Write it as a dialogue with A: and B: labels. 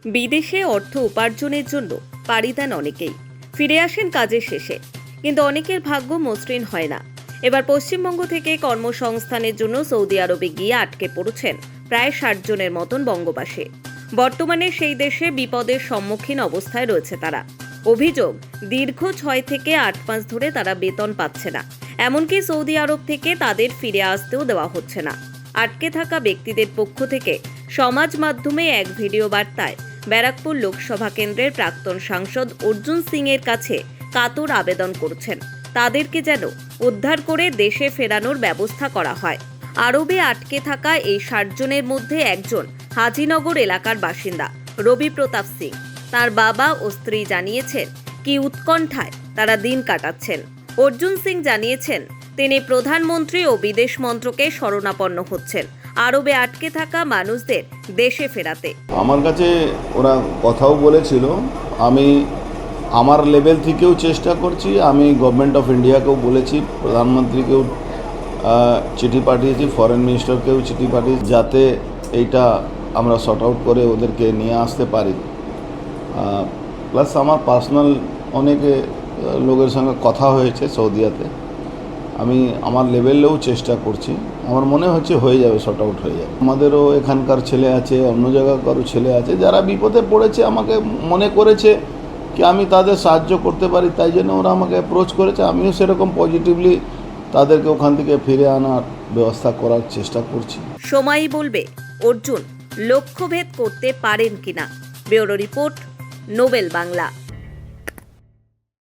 A: বিদেশে অর্থ উপার্জনের জন্য পাড়ি দেন অনেকেই, ফিরে আসেন কাজের শেষে, কিন্তু অনেকের ভাগ্য মসৃণ হয় না। এবার পশ্চিমবঙ্গ থেকে কর্মসংস্থানের জন্য সৌদি আরবে গিয়ে আটকে পড়েছেন প্রায় ৬০ জনের মতন বঙ্গবাসী। বর্তমানে সেই দেশে বিপদের সম্মুখীন অবস্থায় রয়েছে তারা। অভিযোগ, দীর্ঘ ৬ থেকে ৮ মাস ধরে তারা বেতন পাচ্ছে না, এমনকি সৌদি আরব থেকে তাদের ফিরে আসতেও দেওয়া হচ্ছে না। আটকে থাকা ব্যক্তিদের পক্ষ থেকে সমাজ মাধ্যমে এক ভিডিও বার্তায় ব্যারাকপুর লোকসভা কেন্দ্রের প্রাক্তন সাংসদ অর্জুন সিং এর কাছে কাতর আবেদন করছেন তাদেরকে যেন উদ্ধার করে দেশে ফেরানোর ব্যবস্থা করা হয়। আরবে আটকে থাকা এই ৬০ জনের মধ্যে একজন হাজিনগর এলাকার বাসিন্দা রবি প্রতাপ সিং। তার বাবা ও স্ত্রী জানিয়েছেন কি উৎকণ্ঠায় তারা দিন কাটাচ্ছেন। অর্জুন সিং জানিয়েছেন তিনি প্রধানমন্ত্রী ও বিদেশ মন্ত্রকে শরণাপন্ন হচ্ছেন আরবে আটকে থাকা মানুষদের দেশে ফেরাতে।
B: আমার কাছে ওরা কথাও বলেছিল, আমি আমার লেভেল থেকেও চেষ্টা করছি, আমি গভর্নমেন্ট অফ ইন্ডিয়াকেও বলেছি, প্রধানমন্ত্রীকেও চিঠি পাঠিয়েছি, ফরেন মিনিস্টারকেও চিঠি পাঠিয়েছি, যাতে এইটা আমরা সর্ট আউট করে ওদেরকে নিয়ে আসতে পারি। প্লাস আমার পার্সোনাল অনেকে লোকের সঙ্গে কথা হয়েছে সৌদিয়াতে, আমি আমার লেভেলেও চেষ্টা করছি, আমার মনে হচ্ছে হয়ে যাবে, সর্ট আউট হয়ে যাবে। আমাদেরও এখানকার ছেলে আছে, অন্য জায়গাকারও ছেলে আছে যারা বিপদে পড়েছে, আমাকে মনে করেছে কি আমি তাদের সাহায্য করতে পারি, তাই জন্য ওরা আমাকে অ্যাপ্রোচ করেছে। আমিও সেরকম পজিটিভলি তাদেরকে ওখান থেকে ফিরে আনার ব্যবস্থা করার চেষ্টা করছি।
A: সময়ই বলবে অর্জুন লক্ষ্যভেদ করতে পারেন কিনা। Bureau report, Nobel Bangla.